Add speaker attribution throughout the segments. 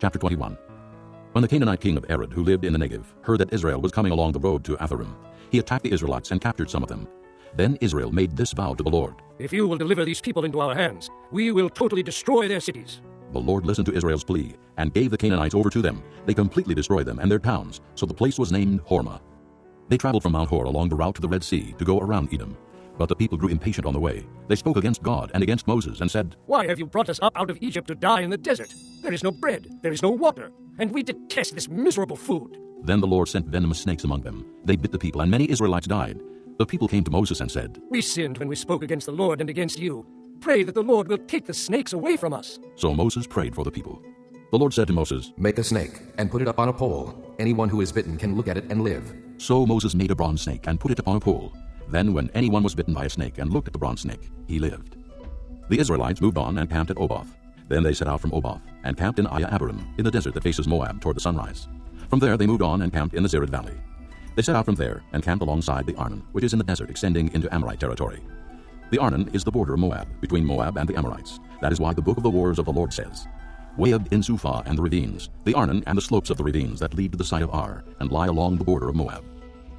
Speaker 1: Chapter 21. When the Canaanite king of Arad, who lived in the Negev, heard that Israel was coming along the road to Atharim, he attacked the Israelites and captured some of them. Then Israel made this vow to the Lord:
Speaker 2: If you will deliver these people into our hands, we will totally destroy their cities.
Speaker 1: The Lord listened to Israel's plea and gave the Canaanites over to them. They completely destroyed them and their towns, so the place was named Hormah. They traveled from Mount Hor along the route to the Red Sea to go around Edom. But the people grew impatient on the way. They spoke against God and against Moses and said,
Speaker 2: Why have you brought us up out of Egypt to die in the desert? There is no bread, there is no water, and we detest this miserable food.
Speaker 1: Then the Lord sent venomous snakes among them. They bit the people, and many Israelites died. The people came to Moses and said,
Speaker 2: We sinned when we spoke against the Lord and against you. Pray that the Lord will take the snakes away from us.
Speaker 1: So Moses prayed for the people. The Lord said to Moses,
Speaker 3: Make a snake and put it up on a pole. Anyone who is bitten can look at it and live.
Speaker 1: So Moses made a bronze snake and put it upon a pole. Then when anyone was bitten by a snake and looked at the bronze snake, he lived. The Israelites moved on and camped at Oboth. Then they set out from Oboth and camped in Abarim, in the desert that faces Moab toward the sunrise. From there they moved on and camped in the Zered Valley. They set out from there and camped alongside the Arnon, which is in the desert extending into Amorite territory. The Arnon is the border of Moab, between Moab and the Amorites. That is why the book of the wars of the Lord says, Wayab in Suphah and the ravines, the Arnon and the slopes of the ravines that lead to the site of Ar, and lie along the border of Moab.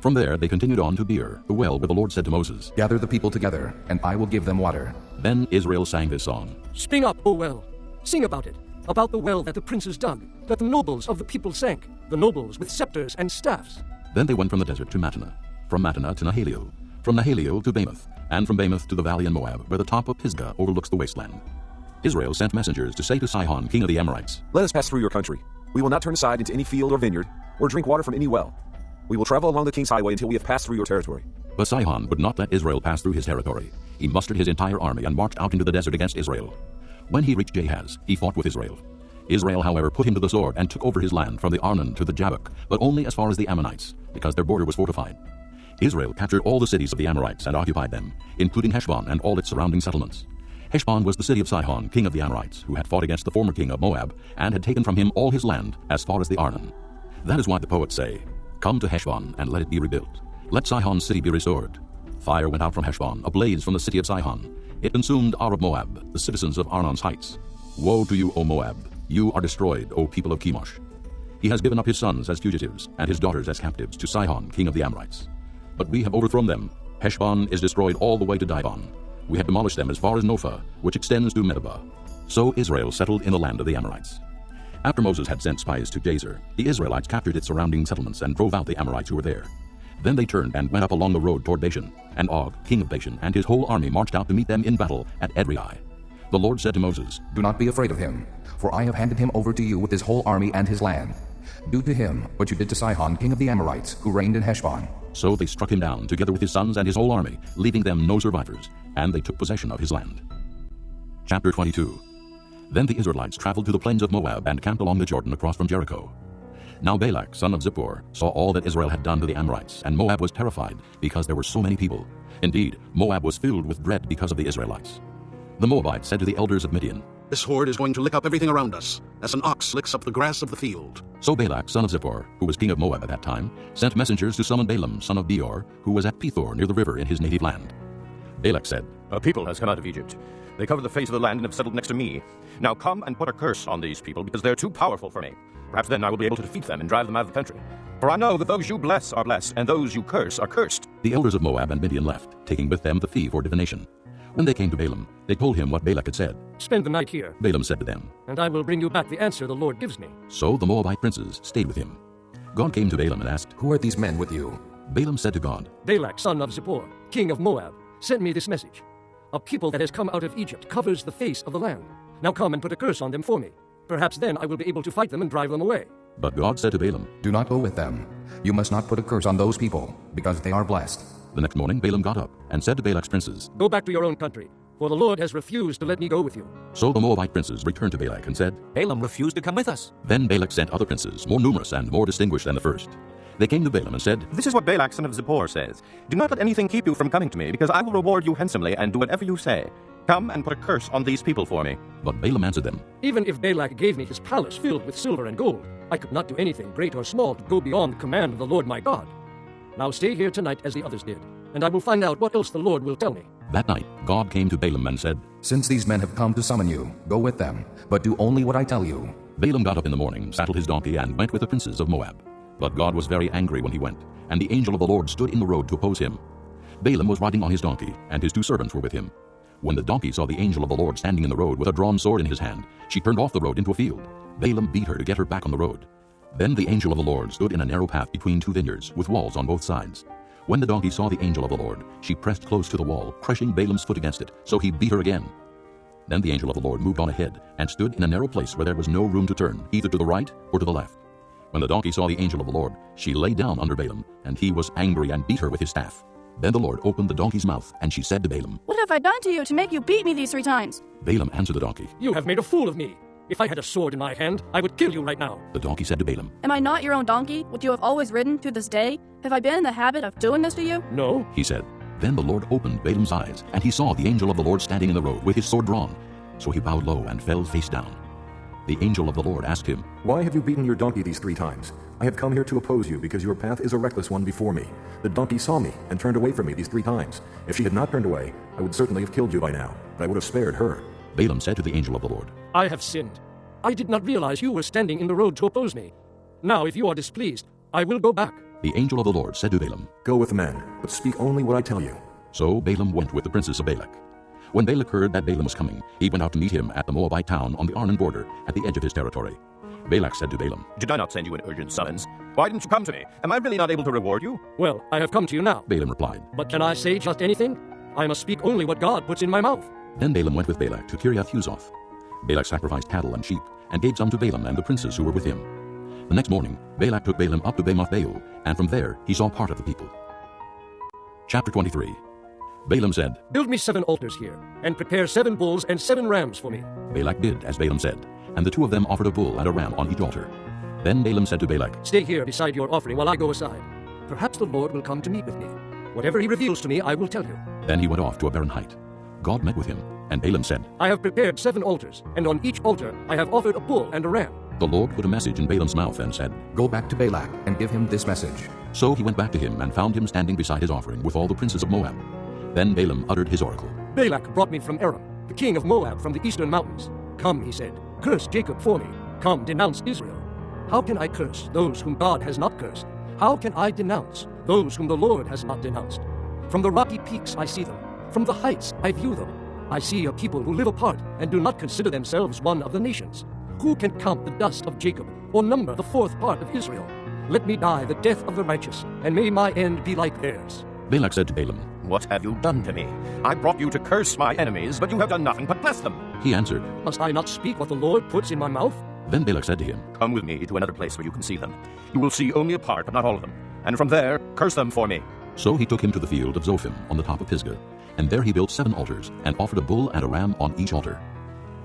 Speaker 1: From there they continued on to Beer, the well where the Lord said to Moses,
Speaker 3: Gather the people together, and I will give them water.
Speaker 1: Then Israel sang this song:
Speaker 2: Spring up, O well. Sing about it, about the well that the princes dug, that the nobles of the people sank, the nobles with scepters and staffs.
Speaker 1: Then they went from the desert to Mattanah, from Mattanah to Nahaliel, from Nahaliel to Bamoth, and from Bamoth to the valley in Moab, where the top of Pisgah overlooks the wasteland. Israel sent messengers to say to Sihon, king of the Amorites,
Speaker 4: Let us pass through your country. We will not turn aside into any field or vineyard, or drink water from any well. We will travel along the king's highway until we have passed through your territory.
Speaker 1: But Sihon would not let Israel pass through his territory. He mustered his entire army and marched out into the desert against Israel. When he reached Jahaz, he fought with Israel. Israel, however, put him to the sword and took over his land from the Arnon to the Jabbok, but only as far as the Ammonites, because their border was fortified. Israel captured all the cities of the Amorites and occupied them, including Heshbon and all its surrounding settlements. Heshbon was the city of Sihon, king of the Amorites, who had fought against the former king of Moab and had taken from him all his land as far as the Arnon. That is why the poets say, Come to Heshbon and let it be rebuilt. Let Sihon's city be restored. Fire went out from Heshbon, a blaze from the city of Sihon. It consumed Ar of Moab, the citizens of Arnon's heights. Woe to you, O Moab! You are destroyed, O people of Chemosh. He has given up his sons as fugitives and his daughters as captives to Sihon, king of the Amorites. But we have overthrown them. Heshbon is destroyed all the way to Dibon. We have demolished them as far as Nophah, which extends to Medeba. So Israel settled in the land of the Amorites. After Moses had sent spies to Jazer, the Israelites captured its surrounding settlements and drove out the Amorites who were there. Then they turned and went up along the road toward Bashan, and Og, king of Bashan, and his whole army marched out to meet them in battle at Edrei. The Lord said to Moses,
Speaker 3: Do not be afraid of him, for I have handed him over to you with his whole army and his land. Do to him what you did to Sihon, king of the Amorites, who reigned in Heshbon.
Speaker 1: So they struck him down, together with his sons and his whole army, leaving them no survivors, and they took possession of his land. Chapter 22. Then the Israelites traveled to the plains of Moab and camped along the Jordan across from Jericho. Now Balak, son of Zippor, saw all that Israel had done to the Amorites, and Moab was terrified, because there were so many people. Indeed, Moab was filled with dread because of the Israelites. The Moabites said to the elders of Midian,
Speaker 5: This horde is going to lick up everything around us, as an ox licks up the grass of the field.
Speaker 1: So Balak, son of Zippor, who was king of Moab at that time, sent messengers to summon Balaam, son of Beor, who was at Pethor near the river in his native land. Balak said,
Speaker 6: A people has come out of Egypt. They cover the face of the land and have settled next to me. Now come and put a curse on these people, because they are too powerful for me. Perhaps then I will be able to defeat them and drive them out of the country. For I know that those you bless are blessed, and those you curse are cursed.
Speaker 1: The elders of Moab and Midian left, taking with them the fee for divination. When they came to Balaam, they told him what Balak had said.
Speaker 2: Spend the night here,
Speaker 1: Balaam said to them,
Speaker 2: and I will bring you back the answer the Lord gives me.
Speaker 1: So the Moabite princes stayed with him. God came to Balaam and asked,
Speaker 3: Who are these men with you?
Speaker 1: Balaam said to God,
Speaker 2: Balak, son of Zippor, king of Moab, sent me this message. A people that has come out of Egypt covers the face of the land. Now come and put a curse on them for me. Perhaps then I will be able to fight them and drive them away.
Speaker 1: But God said to Balaam,
Speaker 3: Do not go with them. You must not put a curse on those people, because they are blessed.
Speaker 1: The next morning Balaam got up and said to Balak's princes,
Speaker 2: Go back to your own country, for the Lord has refused to let me go with you.
Speaker 1: So the Moabite princes returned to Balak and said,
Speaker 7: Balaam refused to come with us.
Speaker 1: Then Balak sent other princes, more numerous and more distinguished than the first. They came to Balaam and said,
Speaker 6: This is what Balak, son of Zippor, says. Do not let anything keep you from coming to me, because I will reward you handsomely and do whatever you say. Come and put a curse on these people for me.
Speaker 1: But Balaam answered them,
Speaker 2: Even if Balak gave me his palace filled with silver and gold, I could not do anything great or small to go beyond the command of the Lord my God. Now stay here tonight as the others did. and I will find out what else the Lord will tell me.
Speaker 1: That night God came to Balaam and said,
Speaker 3: Since these men have come to summon you, go with them, but do only what I tell you.
Speaker 1: Balaam got up in the morning, saddled his donkey, and went with the princes of Moab. But God was very angry when he went, and the angel of the Lord stood in the road to oppose him. Balaam was riding on his donkey, and his 2 servants were with him. When the donkey saw the angel of the Lord standing in the road with a drawn sword in his hand, she turned off the road into a field. Balaam beat her to get her back on the road. Then the angel of the Lord stood in a narrow path between 2 vineyards, with walls on both sides. When the donkey saw the angel of the Lord, she pressed close to the wall, crushing Balaam's foot against it, so he beat her again. Then the angel of the Lord moved on ahead, and stood in a narrow place where there was no room to turn, either to the right or to the left. When the donkey saw the angel of the Lord, she lay down under Balaam, and he was angry and beat her with his staff. Then the Lord opened the donkey's mouth, and she said to Balaam,
Speaker 8: What have I done to you to make you beat me these 3 times?
Speaker 1: Balaam answered the donkey,
Speaker 2: You have made a fool of me. If I had a sword in my hand, I would kill you right now.
Speaker 1: The donkey said to Balaam,
Speaker 8: Am I not your own donkey, which you have always ridden to this day? Have I been in the habit of doing this to you?
Speaker 2: No.
Speaker 1: He said. Then the Lord opened Balaam's eyes, and he saw the angel of the Lord standing in the road with his sword drawn. So he bowed low and fell face down. The angel of the Lord asked him,
Speaker 4: Why have you beaten your donkey these 3 times? I have come here to oppose you because your path is a reckless one before me. The donkey saw me and turned away from me these 3 times. If she had not turned away, I would certainly have killed you by now, but I would have spared her.
Speaker 1: Balaam said to the angel of the Lord,
Speaker 2: I have sinned. I did not realize you were standing in the road to oppose me. Now, if you are displeased, I will go back.
Speaker 1: The angel of the Lord said to Balaam,
Speaker 4: Go with the men, but speak only what I tell you.
Speaker 1: So Balaam went with the princes of Balak. When Balak heard that Balaam was coming, he went out to meet him at the Moabite town on the Arnon border, at the edge of his territory. Balak said to Balaam,
Speaker 6: Did I not send you an urgent summons? Why didn't you come to me? Am I really not able to reward you?
Speaker 2: Well, I have come to you now.
Speaker 1: Balaam replied.
Speaker 2: But can I say just anything? I must speak only what God puts in my mouth.
Speaker 1: Then Balaam went with Balak to Kiriath-Huzoth. Balak sacrificed cattle and sheep, and gave some to Balaam and the princes who were with him. The next morning, Balak took Balaam up to Bamoth-baal, and from there he saw part of the people. Chapter 23. Balaam said,
Speaker 2: Build me 7 altars here, and prepare 7 bulls and 7 rams for me.
Speaker 1: Balak did as Balaam said, and the 2 of them offered a bull and a ram on each altar. Then Balaam said to Balak,
Speaker 2: Stay here beside your offering while I go aside. Perhaps the Lord will come to meet with me. Whatever he reveals to me, I will tell you.
Speaker 1: Then he went off to a barren height. God met with him, and Balaam said,
Speaker 2: I have prepared 7 altars, and on each altar I have offered a bull and a ram.
Speaker 1: The Lord put a message in Balaam's mouth and said,
Speaker 3: Go back to Balak and give him this message.
Speaker 1: So he went back to him and found him standing beside his offering with all the princes of Moab. Then Balaam uttered his oracle.
Speaker 2: Balak brought me from Aram, the king of Moab from the eastern mountains. Come, he said, curse Jacob for me. Come, denounce Israel. How can I curse those whom God has not cursed? How can I denounce those whom the Lord has not denounced? From the rocky peaks I see them. From the heights I view them. I see a people who live apart and do not consider themselves one of the nations. Who can count the dust of Jacob or number the 4th part of Israel? Let me die the death of the righteous, and may my end be like theirs.
Speaker 1: Balak said to Balaam,
Speaker 6: What have you done to me? I brought you to curse my enemies, but you have done nothing but bless them.
Speaker 1: He answered,
Speaker 2: Must I not speak what the Lord puts in my mouth?
Speaker 1: Then Balak said to him,
Speaker 6: Come with me to another place where you can see them. You will see only a part, but not all of them. And from there, curse them for me.
Speaker 1: So he took him to the field of Zophim on the top of Pisgah, and there he built 7 altars, and offered a bull and a ram on each altar.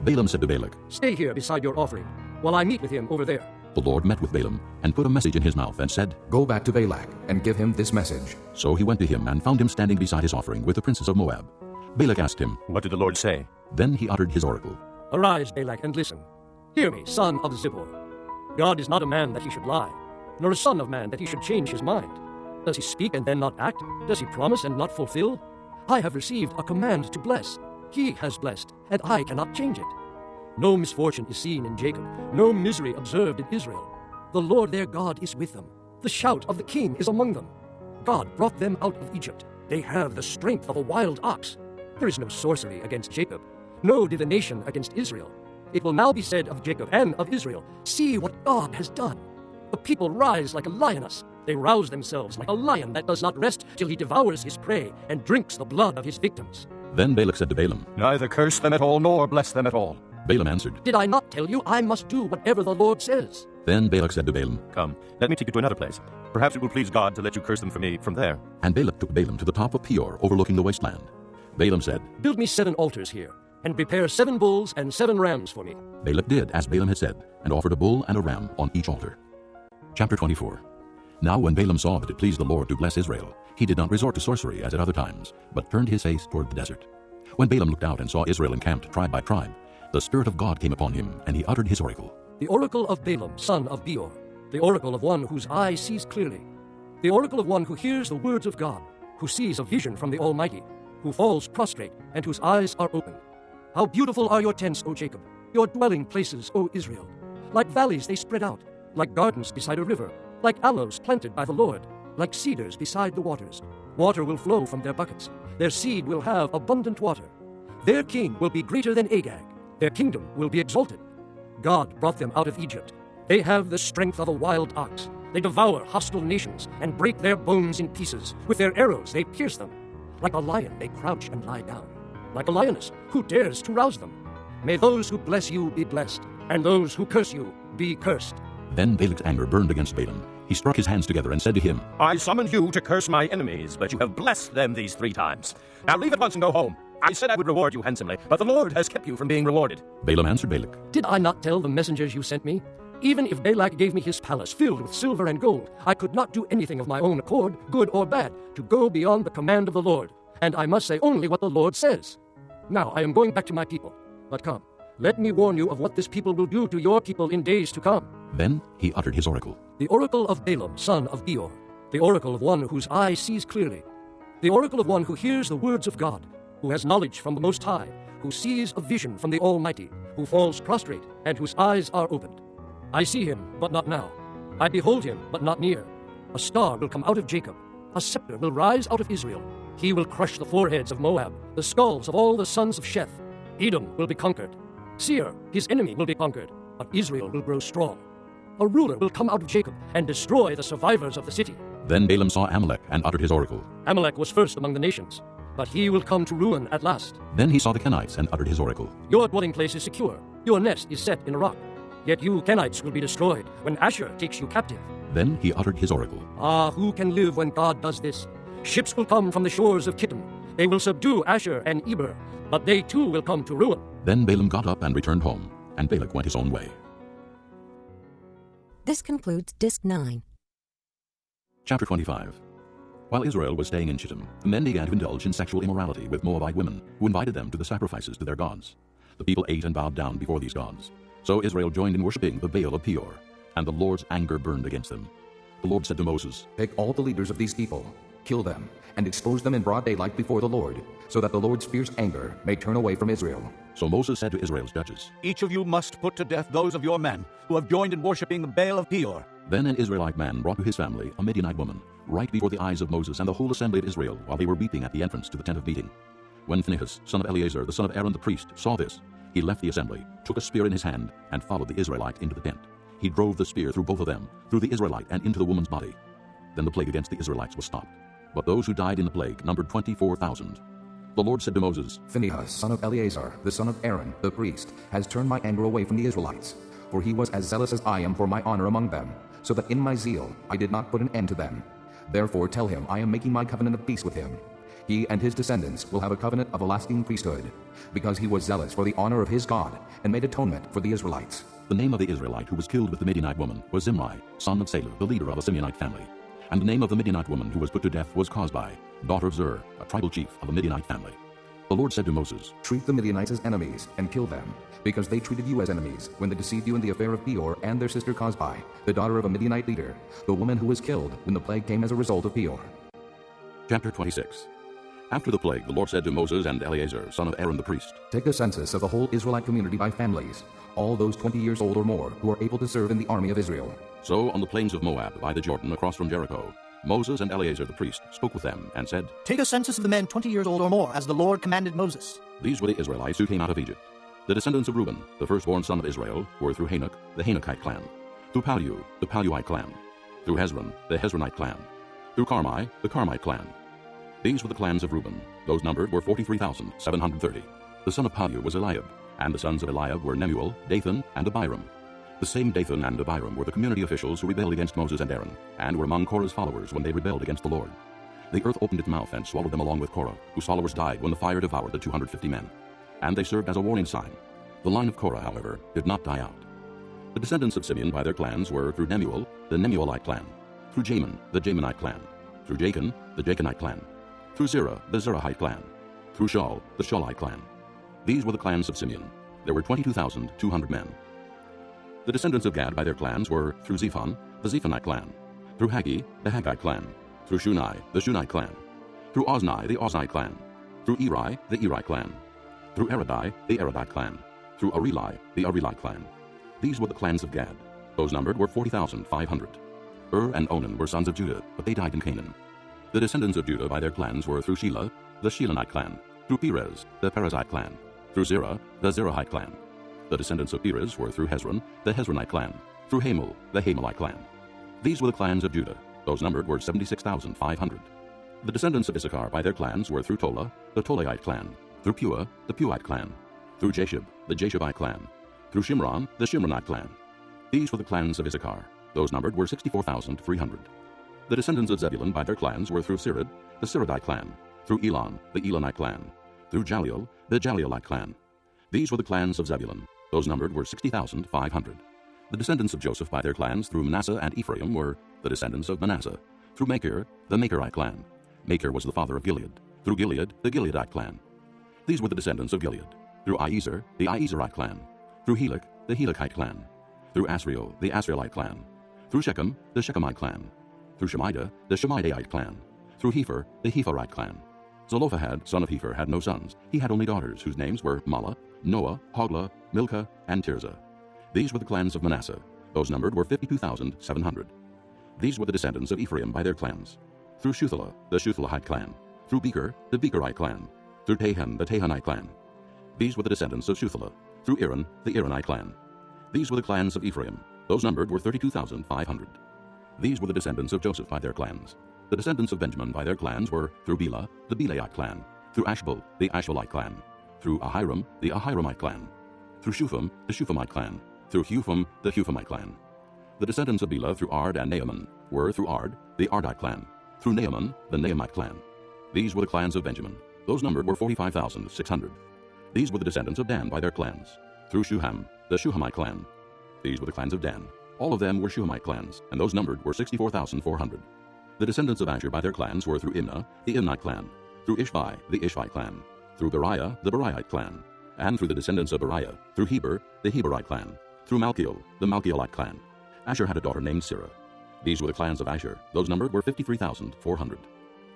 Speaker 1: Balaam said to Balak,
Speaker 2: Stay here beside your offering, while I meet with him over there.
Speaker 1: The Lord met with Balaam, and put a message in his mouth, and said,
Speaker 3: Go back to Balak and give him this message.
Speaker 1: So he went to him, and found him standing beside his offering with the princes of Moab. Balak asked him,
Speaker 6: What did the Lord say?
Speaker 1: Then he uttered his oracle.
Speaker 2: Arise, Balak, and listen. Hear me, son of Zippor. God is not a man that he should lie, nor a son of man that he should change his mind. Does he speak and then not act? Does he promise and not fulfill? I have received a command to bless. He has blessed, and I cannot change it. No misfortune is seen in Jacob, no misery observed in Israel. The Lord their God is with them. The shout of the king is among them. God brought them out of Egypt. They have the strength of a wild ox. There is no sorcery against Jacob, no divination against Israel. It will now be said of Jacob and of Israel, See what God has done. The people rise like a lioness. They rouse themselves like a lion that does not rest till he devours his prey and drinks the blood of his victims.
Speaker 1: Then Balak said to Balaam,
Speaker 6: Neither curse them at all, nor bless them at all.
Speaker 1: Balaam answered,
Speaker 2: Did I not tell you I must do whatever the Lord says?
Speaker 1: Then Balak said to Balaam,
Speaker 6: Come, let me take you to another place. Perhaps it will please God to let you curse them for me from there.
Speaker 1: And Balak took Balaam to the top of Peor, overlooking the wasteland. Balaam said,
Speaker 2: Build me 7 altars here, and prepare 7 bulls and 7 rams for me.
Speaker 1: Balak did as Balaam had said, and offered a bull and a ram on each altar. Chapter 24. Now when Balaam saw that it pleased the Lord to bless Israel, he did not resort to sorcery as at other times, but turned his face toward the desert. When Balaam looked out and saw Israel encamped tribe by tribe, the Spirit of God came upon him, and he uttered his oracle.
Speaker 2: The oracle of Balaam, son of Beor, the oracle of one whose eye sees clearly, the oracle of one who hears the words of God, who sees a vision from the Almighty, who falls prostrate and whose eyes are opened. How beautiful are your tents, O Jacob, your dwelling places, O Israel. Like valleys they spread out, like gardens beside a river, like aloes planted by the Lord, like cedars beside the waters. Water will flow from their buckets. Their seed will have abundant water. Their king will be greater than Agag. Their kingdom will be exalted. God brought them out of Egypt. They have the strength of a wild ox. They devour hostile nations and break their bones in pieces. With their arrows they pierce them. Like a lion they crouch and lie down. Like a lioness, who dares to rouse them? May those who bless you be blessed, and those who curse you be cursed.
Speaker 1: Then Balak's anger burned against Balaam. He struck his hands together and said to him,
Speaker 6: I summoned you to curse my enemies, but you have blessed them these 3 times. Now leave at once and go home. I said I would reward you handsomely, but the Lord has kept you from being rewarded.
Speaker 1: Balaam answered Balak,
Speaker 2: Did I not tell the messengers you sent me? Even if Balak gave me his palace filled with silver and gold, I could not do anything of my own accord, good or bad, to go beyond the command of the Lord. And I must say only what the Lord says. Now I am going back to my people. But come, let me warn you of what this people will do to your people in days to come.
Speaker 1: Then he uttered his oracle.
Speaker 2: The oracle of Balaam, son of Beor. The oracle of one whose eye sees clearly. The oracle of one who hears the words of God, who has knowledge from the Most High, who sees a vision from the Almighty, who falls prostrate, and whose eyes are opened. I see him, but not now. I behold him, but not near. A star will come out of Jacob. A scepter will rise out of Israel. He will crush the foreheads of Moab, the skulls of all the sons of Sheth. Edom will be conquered. Seir, his enemy, will be conquered, but Israel will grow strong. A ruler will come out of Jacob and destroy the survivors of the city.
Speaker 1: Then Balaam saw Amalek and uttered his oracle.
Speaker 2: Amalek was first among the nations, but he will come to ruin at last.
Speaker 1: Then he saw the Kenites and uttered his oracle.
Speaker 2: Your dwelling place is secure. Your nest is set in a rock. Yet you Kenites will be destroyed when Asher takes you captive.
Speaker 1: Then he uttered his oracle.
Speaker 2: Ah, who can live when God does this? Ships will come from the shores of Kittim. They will subdue Asher and Eber, but they too will come to ruin.
Speaker 1: Then Balaam got up and returned home, and Balak went his own way.
Speaker 9: This concludes Disc 9.
Speaker 1: Chapter 25. While Israel was staying in Shittim, the men began to indulge in sexual immorality with Moabite women, who invited them to the sacrifices to their gods. The people ate and bowed down before these gods. So Israel joined in worshipping the Baal of Peor, and the Lord's anger burned against them. The Lord said to Moses,
Speaker 3: Take all the leaders of these people, kill them, and expose them in broad daylight before the Lord, so that the Lord's fierce anger may turn away from Israel.
Speaker 1: So Moses said to Israel's judges,
Speaker 7: Each of you must put to death those of your men who have joined in worshipping the Baal of Peor.
Speaker 1: Then an Israelite man brought to his family a Midianite woman, right before the eyes of Moses and the whole assembly of Israel, while they were weeping at the entrance to the tent of meeting. When Phinehas, son of Eleazar, the son of Aaron the priest, saw this, he left the assembly, took a spear in his hand, and followed the Israelite into the tent. He drove the spear through both of them, through the Israelite and into the woman's body. Then the plague against the Israelites was stopped. But those who died in the plague numbered 24,000. The Lord said to Moses,
Speaker 3: Phinehas, son of Eleazar, the son of Aaron, the priest, has turned my anger away from the Israelites, for he was as zealous as I am for my honor among them, so that in my zeal I did not put an end to them. Therefore tell him I am making my covenant of peace with him. He and his descendants will have a covenant of a lasting priesthood, because he was zealous for the honor of his God, and made atonement for the Israelites.
Speaker 1: The name of the Israelite who was killed with the Midianite woman was Zimri, son of Salu, the leader of a Simeonite family. And the name of the Midianite woman who was put to death was Cozbi, daughter of Zur, a tribal chief of the Midianite family. The Lord said to Moses,
Speaker 3: Treat the Midianites as enemies, and kill them, because they treated you as enemies when they deceived you in the affair of Peor and their sister Cozbi, the daughter of a Midianite leader, the woman who was killed when the plague came as a result of Peor.
Speaker 1: Chapter 26. After the plague, the Lord said to Moses and Eleazar, son of Aaron the priest,
Speaker 3: Take a census of the whole Israelite community by families, all those 20 years old or more who are able to serve in the army of Israel.
Speaker 1: So on the plains of Moab, by the Jordan, across from Jericho, Moses and Eleazar the priest spoke with them and said,
Speaker 10: Take a census of the men 20 years old or more, as the Lord commanded Moses.
Speaker 1: These were the Israelites who came out of Egypt. The descendants of Reuben, the firstborn son of Israel, were through Hanok, the Hanokite clan, through Palu, the Paluite clan, through Hezron, the Hezronite clan, through Carmi, the Carmite clan. These were the clans of Reuben. Those numbered were 43,730. The son of Palu was Eliab, and the sons of Eliab were Nemuel, Dathan, and Abiram. The same Dathan and Abiram were the community officials who rebelled against Moses and Aaron, and were among Korah's followers when they rebelled against the Lord. The earth opened its mouth and swallowed them along with Korah, whose followers died when the fire devoured the 250 men. And they served as a warning sign. The line of Korah, however, did not die out. The descendants of Simeon by their clans were through Nemuel, the Nemuelite clan, through Jamin, the Jaminite clan, through Jachin, the Jachinite clan, through Zerah, the Zerahite clan, through Shaul, the Shaulite clan. These were the clans of Simeon. There were 22,200 men. The descendants of Gad by their clans were through Zephon, the Zephonite clan, through Haggi, the Haggite clan, through Shunai, the Shunite clan, through Ozni, the Ozni clan, through Eri, the Eri clan, through Eridai, the Eridai clan, through Areli, the Areli clan. These were the clans of Gad. Those numbered were 40,500. And Onan were sons of Judah, but they died in Canaan. The descendants of Judah by their clans were through Shelah, the Shelonite clan, through Perez, the Perezite clan, through Zerah, the Zerahite clan. The descendants of Perez were through Hezron, the Hezronite clan, through Hamul, the Hamelite clan. These were the clans of Judah. Those numbered were 76,500. The descendants of Issachar by their clans were through Tola, the Tolaite clan, through Pua, the Puite clan, through Jashub, the Jashubite clan, through Shimron, the Shimronite clan. These were the clans of Issachar. Those numbered were 64,300. The descendants of Zebulun by their clans were through Sirid, the Siridite clan, through Elon, the Elonite clan, through Jaleel, the Jaleelite clan. These were the clans of Zebulun. Those numbered were 60,500. The descendants of Joseph by their clans through Manasseh and Ephraim were the descendants of Manasseh, through Machir, the Machirite clan. Machir was the father of Gilead, through Gilead, the Gileadite clan. These were the descendants of Gilead, through Iezer, the Iezerite clan, through Helek, the Helekite clan, through Asriel, the Asrielite clan, through Shechem, the Shechemite clan, through Shemida, the Shemidaite clan, through Hepher, the Hepherite clan. Zelophehad, son of Hepher, had no sons. He had only daughters, whose names were Mahlah, Noah, Hoglah, Milcah, and Tirzah. These were the clans of Manasseh. Those numbered were 52,700. These were the descendants of Ephraim by their clans, through Shuthelah, the Shuthelahite clan, through Becher, the Becherite clan, through Tahan, the Tahanite clan. These were the descendants of Shuthelah, through Aaron, the Aaronite clan. These were the clans of Ephraim. Those numbered were 32,500. These were the descendants of Joseph by their clans. The descendants of Benjamin by their clans were through Bela, the Belaite clan, through Ashbel, the Ashbelite clan, through Ahiram, the Ahiramite clan, through Shupham, the Shuphamite clan, through Hupham, the Huphamite clan. The descendants of Bela through Ard and Naaman were through Ard, the Ardite clan, through Naaman, the Naamite clan. These were the clans of Benjamin. Those numbered were 45,600. These were the descendants of Dan by their clans, through Shuham, the Shuhamite clan. These were the clans of Dan. All of them were Shuhamite clans, and those numbered were 64,400. The descendants of Asher by their clans were through Imnah, the Imnite clan, through Ishvi, the Ishvite clan, through Beriah, the Beriite clan, and through the descendants of Beriah, through Heber, the Heberite clan, through Malchiel, the Malchielite clan. Asher had a daughter named Sirah. These were the clans of Asher. Those numbered were 53,400.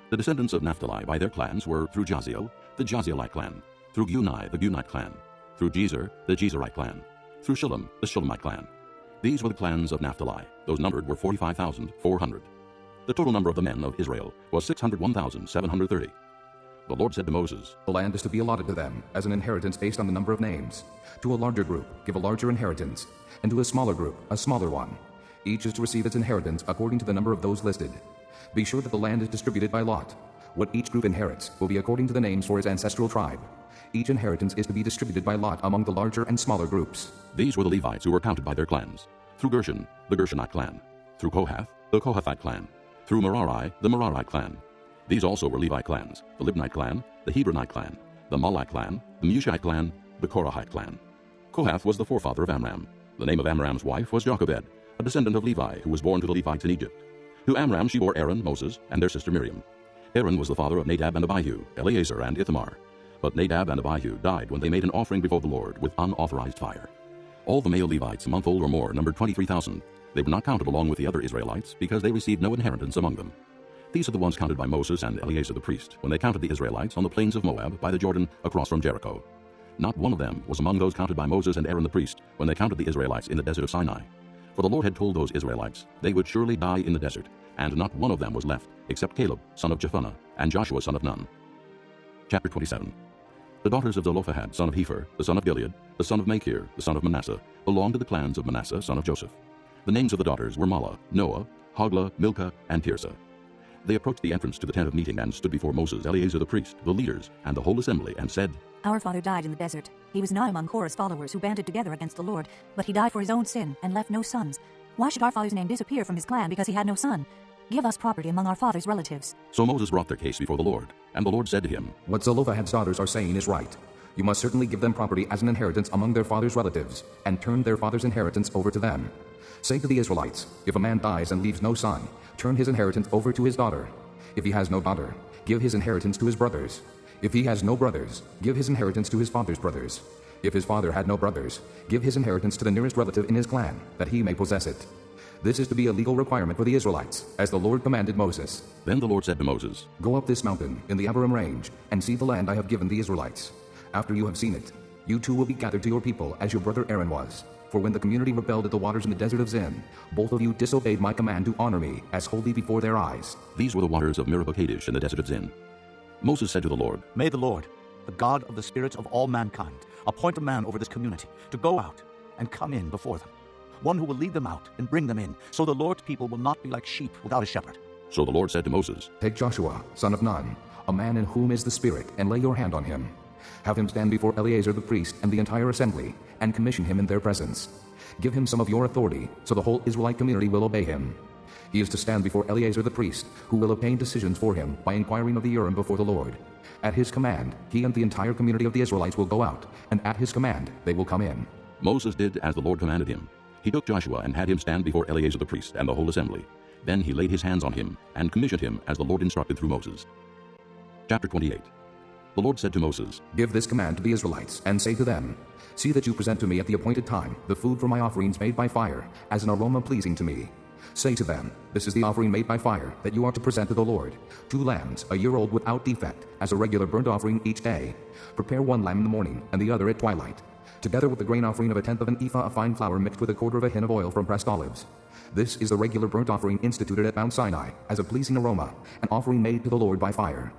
Speaker 1: The descendants of Naphtali by their clans were through Jaziel, the Jazielite clan, through Guni, the Gunite clan, through Jezer, the Jezerite clan, through Shillem, the Shillemite clan. These were the clans of Naphtali. Those numbered were 45,400. The total number of the men of Israel was 601,730. The Lord said to Moses,
Speaker 3: The land is to be allotted to them as an inheritance based on the number of names. To a larger group, give a larger inheritance, and to a smaller group, a smaller one. Each is to receive its inheritance according to the number of those listed. Be sure that the land is distributed by lot. What each group inherits will be according to the names for its ancestral tribe. Each inheritance is to be distributed by lot among the larger and smaller groups.
Speaker 1: These were the Levites who were counted by their clans. Through Gershon, the Gershonite clan. Through Kohath, the Kohathite clan. Through Merari, the Merarite clan. These also were Levi clans, the Libnite clan, the Hebronite clan, the Malite clan, the Mushite clan, the Korahite clan. Kohath was the forefather of Amram. The name of Amram's wife was Jochebed, a descendant of Levi, who was born to the Levites in Egypt. To Amram she bore Aaron, Moses, and their sister Miriam. Aaron was the father of Nadab and Abihu, Eleazar and Ithamar. But Nadab and Abihu died when they made an offering before the Lord with unauthorized fire. All the male Levites, a month old or more, numbered 23,000. They were not counted along with the other Israelites because they received no inheritance among them. These are the ones counted by Moses and Eleazar the priest when they counted the Israelites on the plains of Moab by the Jordan across from Jericho. Not one of them was among those counted by Moses and Aaron the priest when they counted the Israelites in the desert of Sinai. For the Lord had told those Israelites they would surely die in the desert, and not one of them was left except Caleb, son of Jephunneh, and Joshua, son of Nun. Chapter 27. The daughters of Zelophehad, son of Hepher, the son of Gilead, the son of Machir, the son of Manasseh, belonged to the clans of Manasseh, son of Joseph. The names of the daughters were Mahlah, Noah, Hoglah, Milcah, and Tirzah. They approached the entrance to the tent of meeting and stood before Moses, Eleazar the priest, the leaders, and the whole assembly, and said,
Speaker 9: Our father died in the desert. He was not among Korah's followers who banded together against the Lord, but he died for his own sin and left no sons. Why should our father's name disappear from his clan because he had no son? Give us property among our father's relatives.
Speaker 1: So Moses brought their case before the Lord, and the Lord said to him,
Speaker 3: What Zelophehad's daughters are saying is right. You must certainly give them property as an inheritance among their father's relatives, and turn their father's inheritance over to them. Say to the Israelites, if a man dies and leaves no son, turn his inheritance over to his daughter. If he has no daughter, give his inheritance to his brothers. If he has no brothers, give his inheritance to his father's brothers. If his father had no brothers, give his inheritance to the nearest relative in his clan, that he may possess it. This is to be a legal requirement for the Israelites, as the Lord commanded Moses.
Speaker 1: Then the Lord said to Moses,
Speaker 3: Go up this mountain in the Abiram range, and see the land I have given the Israelites. After you have seen it, you too will be gathered to your people as your brother Aaron was. For when the community rebelled at the waters in the desert of Zin, both of you disobeyed my command to honor me as holy before their eyes.
Speaker 1: These were the waters of Meribah Kadesh in the desert of Zin. Moses said to the Lord,
Speaker 7: May the Lord, the God of the spirits of all mankind, appoint a man over this community to go out and come in before them, one who will lead them out and bring them in, so the Lord's people will not be like sheep without a shepherd.
Speaker 1: So the Lord said to Moses,
Speaker 3: Take Joshua, son of Nun, a man in whom is the Spirit, and lay your hand on him. Have him stand before Eleazar the priest and the entire assembly, and commission him in their presence. Give him some of your authority, so the whole Israelite community will obey him. He is to stand before Eleazar the priest, who will obtain decisions for him by inquiring of the Urim before the Lord. At his command, he and the entire community of the Israelites will go out, and at his command they will come in.
Speaker 1: Moses did as the Lord commanded him. He took Joshua and had him stand before Eleazar the priest and the whole assembly. Then he laid his hands on him and commissioned him as the Lord instructed through Moses. Chapter 28. The Lord said to Moses,
Speaker 3: Give this command to the Israelites, and say to them, See that you present to me at the appointed time the food for my offerings made by fire, as an aroma pleasing to me. Say to them, This is the offering made by fire that you are to present to the Lord: 2 lambs, a year old without defect, as a regular burnt offering each day. Prepare 1 lamb in the morning, and the other at twilight, together with the grain offering of 1/10 of an ephah of fine flour mixed with 1/4 of a hin of oil from pressed olives. This is the regular burnt offering instituted at Mount Sinai, as a pleasing aroma, an offering made to the Lord by fire.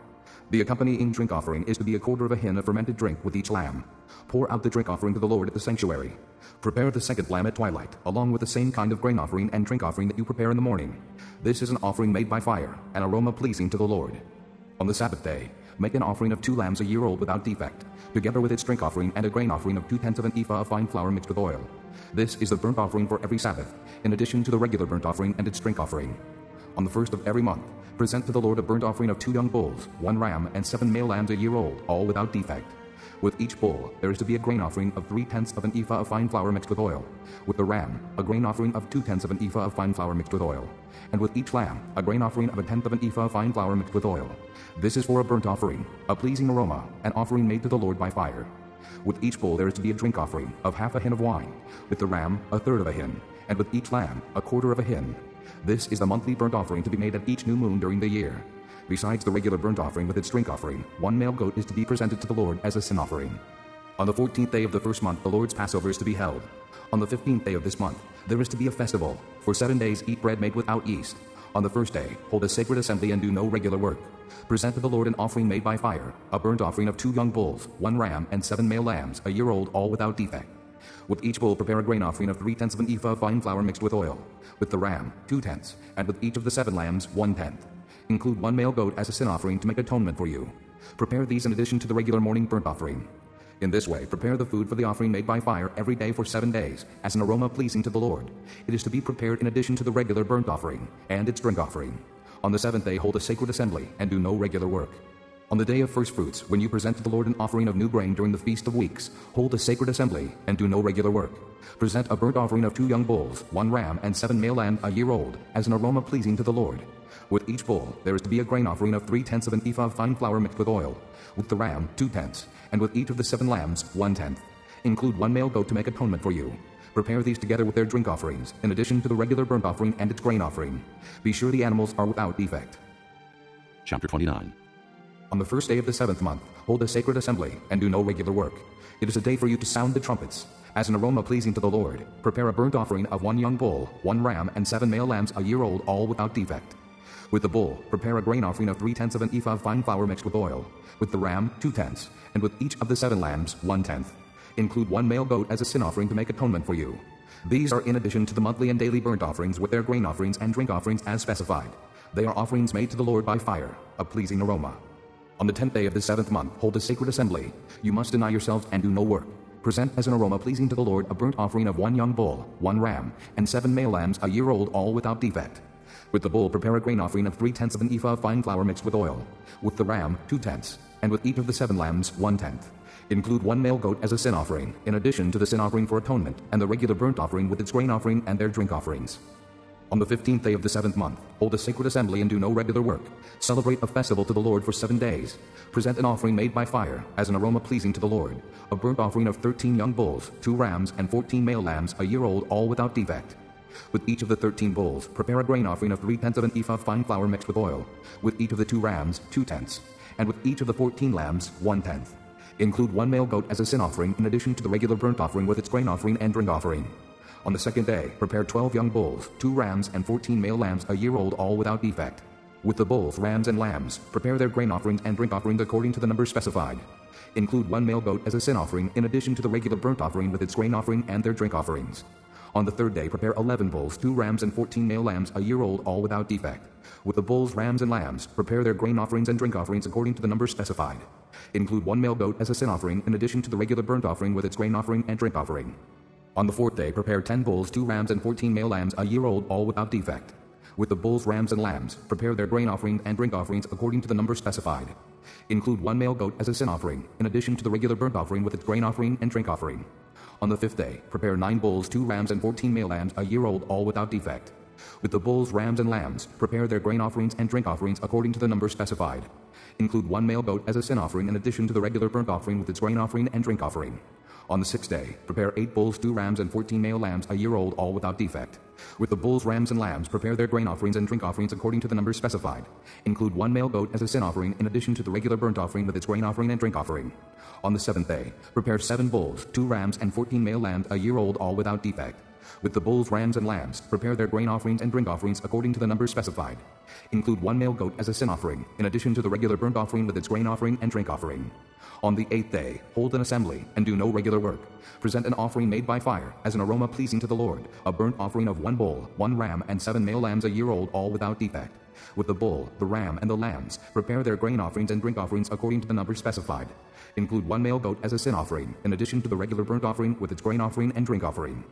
Speaker 3: The accompanying drink offering is to be 1/4 of a hin of fermented drink with each lamb. Pour out the drink offering to the Lord at the sanctuary. Prepare the 2nd lamb at twilight, along with the same kind of grain offering and drink offering that you prepare in the morning. This is an offering made by fire, an aroma pleasing to the Lord. On the Sabbath day, make an offering of 2 lambs a year old without defect, together with its drink offering and a grain offering of 2/10 of an ephah of fine flour mixed with oil. This is the burnt offering for every Sabbath, in addition to the regular burnt offering and its drink offering. On the 1st of every month, present to the Lord a burnt offering of 2 young bulls, 1 ram, and 7 male lambs a year old, all without defect. With each bull, there is to be a grain offering of 3/10 of an ephah of fine flour mixed with oil. With the ram, a grain offering of 2/10 of an ephah of fine flour mixed with oil. And with each lamb, a grain offering of 1/10 of an ephah of fine flour mixed with oil. This is for a burnt offering, a pleasing aroma, an offering made to the Lord by fire. With each bull there is to be a drink offering of 1/2 a hin of wine. With the ram, 1/3 of a hin. And with each lamb, 1/4 of a hin. This is the monthly burnt offering to be made at each new moon during the year. Besides the regular burnt offering with its drink offering, 1 male goat is to be presented to the Lord as a sin offering. On the 14th day of the first month, the Lord's Passover is to be held. On the 15th day of this month, there is to be a festival. For 7 days eat bread made without yeast. On the first day, hold a sacred assembly and do no regular work. Present to the Lord an offering made by fire, a burnt offering of 2 young bulls, 1 ram, and 7 male lambs, a year old, all without defect. With each bull prepare a grain offering of 3/10 of an ephah of fine flour mixed with oil. With the ram, 2/10, and with each of the 7 lambs, 1/10. Include 1 male goat as a sin offering to make atonement for you. Prepare these in addition to the regular morning burnt offering. In this way, prepare the food for the offering made by fire every day for 7 days, as an aroma pleasing to the Lord. It is to be prepared in addition to the regular burnt offering and its drink offering. On the 7th day, hold a sacred assembly and do no regular work. On the day of first fruits, when you present to the Lord an offering of new grain during the Feast of Weeks, hold a sacred assembly and do no regular work. Present a burnt offering of 2 young bulls, 1 ram, and 7 male lambs a year old, as an aroma pleasing to the Lord. With each bull, there is to be a grain offering of 3/10 of an ephah of fine flour mixed with oil. With the ram, 2/10, and with each of the 7 lambs, 1/10. Include 1 male goat to make atonement for you. Prepare these together with their drink offerings, in addition to the regular burnt offering and its grain offering. Be sure the animals are without defect.
Speaker 1: Chapter 29.
Speaker 3: On the first day of the 7th month, hold a sacred assembly and do no regular work. It is a day for you to sound the trumpets. As an aroma pleasing to the Lord, prepare a burnt offering of 1 young bull, 1 ram, and 7 male lambs a year old, all without defect. With the bull, prepare a grain offering of 3/10 of an ephah of fine flour mixed with oil. With the ram, 2/10, and with each of the 7 lambs, 1/10. Include 1 male goat as a sin offering to make atonement for you. These are in addition to the monthly and daily burnt offerings with their grain offerings and drink offerings as specified. They are offerings made to the Lord by fire, a pleasing aroma. On the 10th day of the 7th month, hold a sacred assembly. You must deny yourselves and do no work. Present as an aroma pleasing to the Lord a burnt offering of 1 young bull, 1 ram, and 7 male lambs a year old, all without defect. With the bull, prepare a grain offering of 3/10 of an ephah of fine flour mixed with oil. With the ram, 2/10, and with each of the 7 lambs, 1/10. Include 1 male goat as a sin offering, in addition to the sin offering for atonement, and the regular burnt offering with its grain offering and their drink offerings. On the 15th day of the 7th month, hold a sacred assembly and do no regular work. Celebrate a festival to the Lord for 7 days. Present an offering made by fire, as an aroma pleasing to the Lord. A burnt offering of 13 young bulls, 2 rams, and 14 male lambs a year old, all without defect. With each of the 13 bulls, prepare a grain offering of 3/10 of an ephah of fine flour mixed with oil. With each of the 2 rams, 2/10. And with each of the 14 lambs, 1/10. Include 1 male goat as a sin offering in addition to the regular burnt offering with its grain offering and drink offering. On the second day, prepare 12 young bulls, 2 rams, and 14 male lambs a year old, all without defect. With the bulls, rams, and lambs, prepare their grain offerings and drink offerings according to the number specified. Include 1 male goat as a sin offering in addition to the regular burnt offering with its grain offering and their drink offerings. On the third day, prepare 11 bulls, 2 rams, and 14 male lambs a year old, all without defect. With the bulls, rams, and lambs, prepare their grain offerings and drink offerings according to the number specified. Include 1 male goat as a sin offering in addition to the regular burnt offering with its grain offering and drink offering. On the fourth day, prepare 10 bulls, 2 rams, and 14 male lambs a year old, all without defect. With the bulls, rams, and lambs, prepare their grain offerings and drink offerings according to the number specified. Include 1 male goat as a sin offering, in addition to the regular burnt offering with its grain offering and drink offering. On the fifth day, prepare 9 bulls, 2 rams, and 14 male lambs a year old, all without defect. With the bulls, rams, and lambs, prepare their grain offerings and drink offerings according to the number specified. Include 1 male goat as a sin offering in addition to the regular burnt offering with its grain offering and drink offering. On the sixth day, prepare 8 bulls, 2 rams, and 14 male lambs a year old, all without defect. With the bulls, rams, and lambs, prepare their grain offerings and drink offerings according to the number specified. Include 1 male goat as a sin offering in addition to the regular burnt offering with its grain offering and drink offering. On the seventh day, prepare 7 bulls, 2 rams, and 14 male lambs a year old, all without defect. With the bulls, rams, and lambs, prepare their grain offerings and drink offerings according to the number specified. Include 1 male goat as a sin offering, in addition to the regular burnt offering with its grain offering and drink offering. On the 8th day, hold an assembly, and do no regular work. Present an offering made by fire, as an aroma pleasing to the Lord, a burnt offering of 1 bull, 1 ram, and 7 male lambs a year old, all without defect. With the bull, the ram, and the lambs, prepare their grain offerings and drink offerings according to the number specified. Include 1 male goat as a sin offering, in addition to the regular burnt offering with its grain offering and drink offering.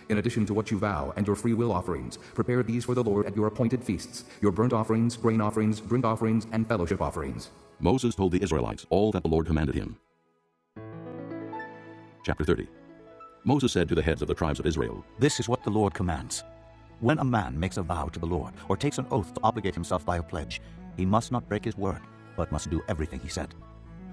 Speaker 3: In addition to what you vow and your free will offerings, prepare these for the Lord at your appointed feasts, your burnt offerings, grain offerings, drink offerings, and fellowship offerings.
Speaker 1: Moses told the Israelites all that the Lord commanded him. Chapter 30. Moses said to the heads of the tribes of Israel,
Speaker 7: This is what the Lord commands. When a man makes a vow to the Lord, or takes an oath to obligate himself by a pledge, he must not break his word, but must do everything he said.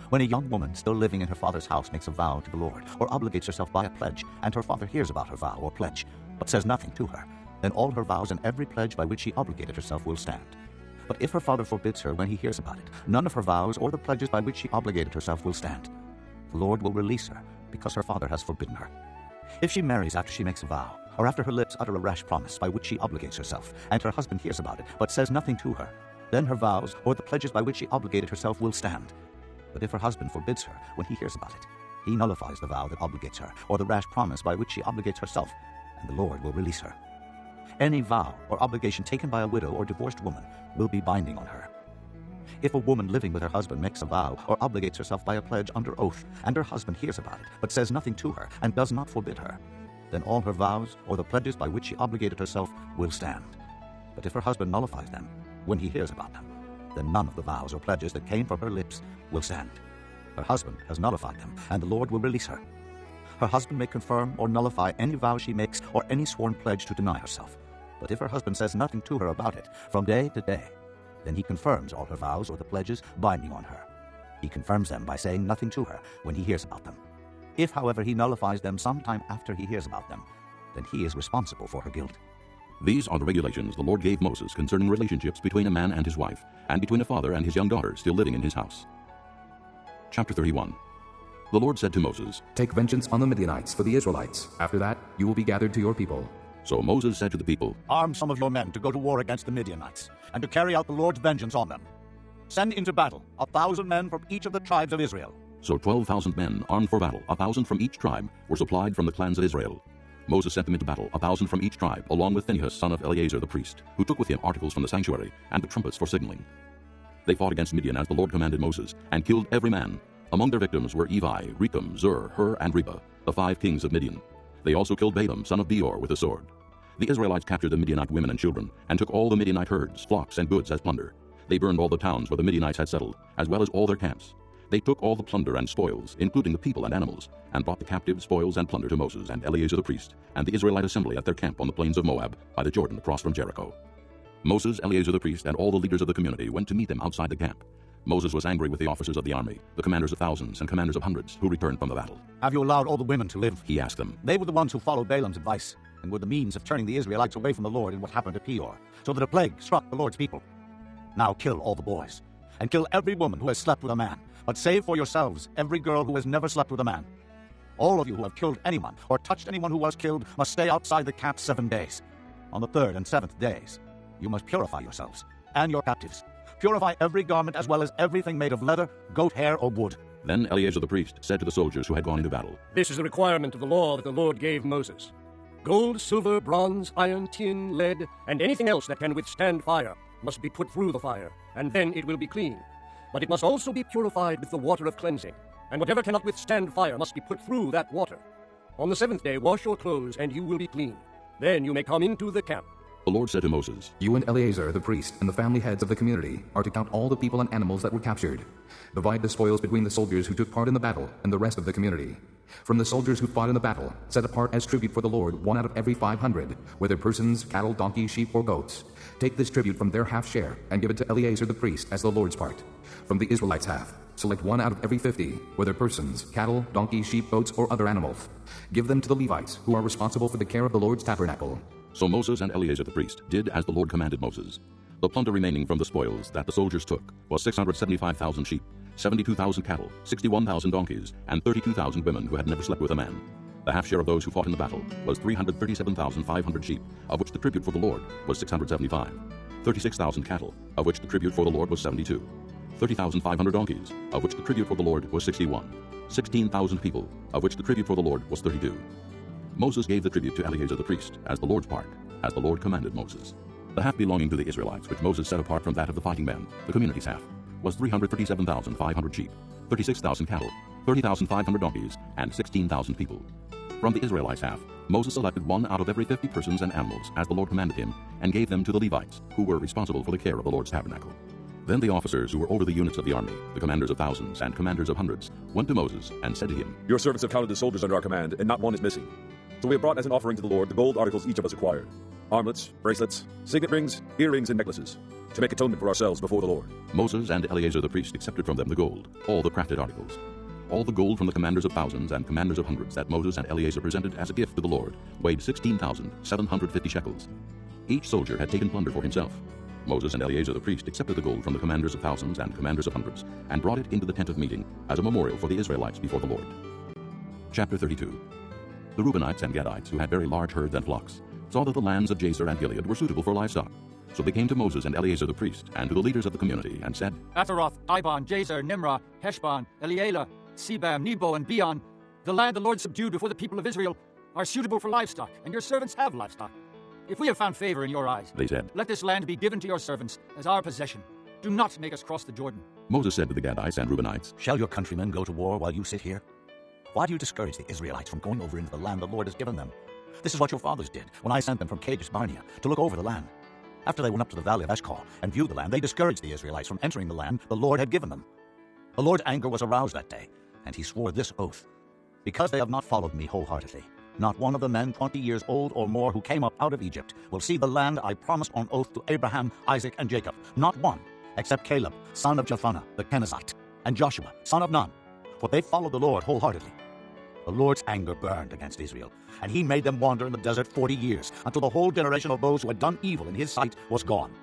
Speaker 7: When a young woman still living in her father's house makes a vow to the Lord, or obligates herself by a pledge, and her father hears about her vow or pledge, but says nothing to her, then all her vows and every pledge by which she obligated herself will stand. But if her father forbids her when he hears about it, none of her vows or the pledges by which she obligated herself will stand. The Lord will release her, because her father has forbidden her. If she marries after she makes a vow, or after her lips utter a rash promise by which she obligates herself, and her husband hears about it, but says nothing to her, then her vows or the pledges by which she obligated herself will stand. But if her husband forbids her when he hears about it, he nullifies the vow that obligates her, or the rash promise by which she obligates herself, and the Lord will release her. Any vow or obligation taken by a widow or divorced woman will be binding on her. If a woman living with her husband makes a vow or obligates herself by a pledge under oath, and her husband hears about it, but says nothing to her and does not forbid her, then all her vows or the pledges by which she obligated herself will stand. But if her husband nullifies them when he hears about them, then none of the vows or pledges that came from her lips will stand. Her husband has nullified them, and the Lord will release her. Her husband may confirm or nullify any vow she makes or any sworn pledge to deny herself. But if her husband says nothing to her about it from day to day, then he confirms all her vows or the pledges binding on her. He confirms them by saying nothing to her when he hears about them. If, however, he nullifies them sometime after he hears about them, then he is responsible for her guilt.
Speaker 1: These are the regulations the Lord gave Moses concerning relationships between a man and his wife, and between a father and his young daughter still living in his house. Chapter 31. The Lord said to Moses,
Speaker 3: Take vengeance on the Midianites for the Israelites. After that, you will be gathered to your people.
Speaker 1: So Moses said to the people,
Speaker 7: Arm some of your men to go to war against the Midianites, and to carry out the Lord's vengeance on them. Send into battle 1,000 men from each of the tribes of Israel.
Speaker 1: So 12,000 men, armed for battle, 1,000 from each tribe, were supplied from the clans of Israel. Moses sent them into battle, 1,000 from each tribe, along with Phinehas, son of Eleazar the priest, who took with him articles from the sanctuary, and the trumpets for signaling. They fought against Midian as the Lord commanded Moses, and killed every man. Among their victims were Evi, Rechem, Zur, Hur, and Reba, the 5 kings of Midian. They also killed Balaam, son of Beor, with a sword. The Israelites captured the Midianite women and children, and took all the Midianite herds, flocks, and goods as plunder. They burned all the towns where the Midianites had settled, as well as all their camps. They took all the plunder and spoils, including the people and animals, and brought the captive spoils and plunder to Moses and Eleazar the priest, and the Israelite assembly at their camp on the plains of Moab, by the Jordan across from Jericho. Moses, Eleazar the priest, and all the leaders of the community went to meet them outside the camp. Moses was angry with the officers of the army, the commanders of thousands and commanders of hundreds, who returned from the battle.
Speaker 7: Have you allowed all the women to live?
Speaker 1: He asked them.
Speaker 7: They were the ones who followed Balaam's advice. and were the means of turning the Israelites away from the Lord in what happened at Peor, so that a plague struck the Lord's people. Now kill all the boys, and kill every woman who has slept with a man, but save for yourselves every girl who has never slept with a man. All of you who have killed anyone or touched anyone who was killed must stay outside the camp 7 days. On the 3rd and 7th days, you must purify yourselves and your captives. Purify every garment as well as everything made of leather, goat hair, or wood.
Speaker 1: Then Eleazar the priest said to the soldiers who had gone into battle,
Speaker 2: This is the requirement of the law that the Lord gave Moses. Gold, silver, bronze, iron, tin, lead, and anything else that can withstand fire must be put through the fire, and then it will be clean. But it must also be purified with the water of cleansing, and whatever cannot withstand fire must be put through that water. On the 7th day wash your clothes, and you will be clean. Then you may come into the camp.
Speaker 1: The Lord said to Moses,
Speaker 3: You and Eleazar the priest and the family heads of the community are to count all the people and animals that were captured. Divide the spoils between the soldiers who took part in the battle and the rest of the community. From the soldiers who fought in the battle, set apart as tribute for the Lord 1 out of every 500, whether persons, cattle, donkeys, sheep, or goats. Take this tribute from their half share and give it to Eleazar the priest as the Lord's part. From the Israelites' half, select 1 out of every 50, whether persons, cattle, donkeys, sheep, goats, or other animals. Give them to the Levites, who are responsible for the care of the Lord's tabernacle.
Speaker 1: So Moses and Eleazar the priest did as the Lord commanded Moses. The plunder remaining from the spoils that the soldiers took was 675,000 sheep, 72,000 cattle, 61,000 donkeys, and 32,000 women who had never slept with a man. The half share of those who fought in the battle was 337,500 sheep, of which the tribute for the Lord was 675, 36,000 cattle, of which the tribute for the Lord was 72, 30,500 donkeys, of which the tribute for the Lord was 61, 16,000 people, of which the tribute for the Lord was 32. Moses gave the tribute to Eleazar the priest as the Lord's part, as the Lord commanded Moses. The half belonging to the Israelites, which Moses set apart from that of the fighting men, the community's half, was 337,500 sheep, 36,000 cattle, 30,500 donkeys, and 16,000 people. From the Israelites' half, Moses selected 1 out of every 50 persons and animals, as the Lord commanded him, and gave them to the Levites, who were responsible for the care of the Lord's tabernacle. Then the officers who were over the units of the army, the commanders of thousands and commanders of hundreds, went to Moses and said to him,
Speaker 4: Your servants have counted the soldiers under our command, and not one is missing. So we have brought as an offering to the Lord the gold articles each of us acquired, armlets, bracelets, signet rings, earrings, and necklaces, to make atonement for ourselves before the Lord.
Speaker 1: Moses and Eleazar the priest accepted from them the gold, all the crafted articles. All the gold from the commanders of thousands and commanders of hundreds that Moses and Eleazar presented as a gift to the Lord weighed 16,750 shekels. Each soldier had taken plunder for himself. Moses and Eleazar the priest accepted the gold from the commanders of thousands and commanders of hundreds, and brought it into the tent of meeting as a memorial for the Israelites before the Lord. Chapter 32. The Reubenites and Gadites, who had very large herds and flocks, saw that the lands of Jazer and Gilead were suitable for livestock. So they came to Moses and Eleazar the priest, and to the leaders of the community, and said,
Speaker 11: Ataroth, Ibon, Jazer, Nimrah, Heshbon, Elealeh, Sebam, Nebo, and Beon, the land the Lord subdued before the people of Israel, are suitable for livestock, and your servants have livestock. If we have found favor in your eyes,
Speaker 1: they said,
Speaker 11: let this land be given to your servants as our possession. Do not make us cross the Jordan.
Speaker 1: Moses said to the Gadites and Reubenites,
Speaker 7: Shall your countrymen go to war while you sit here? Why do you discourage the Israelites from going over into the land the Lord has given them? This is what your fathers did when I sent them from Kadesh Barnea to look over the land. After they went up to the valley of Eshcol and viewed the land, they discouraged the Israelites from entering the land the Lord had given them. The Lord's anger was aroused that day, and he swore this oath. Because they have not followed me wholeheartedly, not one of the men 20 years old or more who came up out of Egypt will see the land I promised on oath to Abraham, Isaac, and Jacob. Not one, except Caleb, son of Jephunneh, the Kenizzite, and Joshua, son of Nun, for they followed the Lord wholeheartedly. The Lord's anger burned against Israel, and he made them wander in the desert 40 years, until the whole generation of those who had done evil in his sight was gone.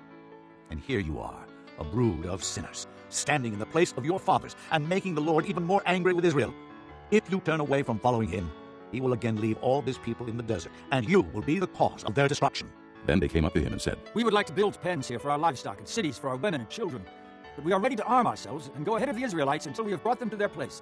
Speaker 7: And here you are, a brood of sinners, standing in the place of your fathers, and making the Lord even more angry with Israel. If you turn away from following him, he will again leave all this people in the desert, and you will be the cause of their destruction.
Speaker 1: Then they came up to him and said,
Speaker 11: We would like to build pens here for our livestock and cities for our women and children, but we are ready to arm ourselves and go ahead of the Israelites until we have brought them to their place.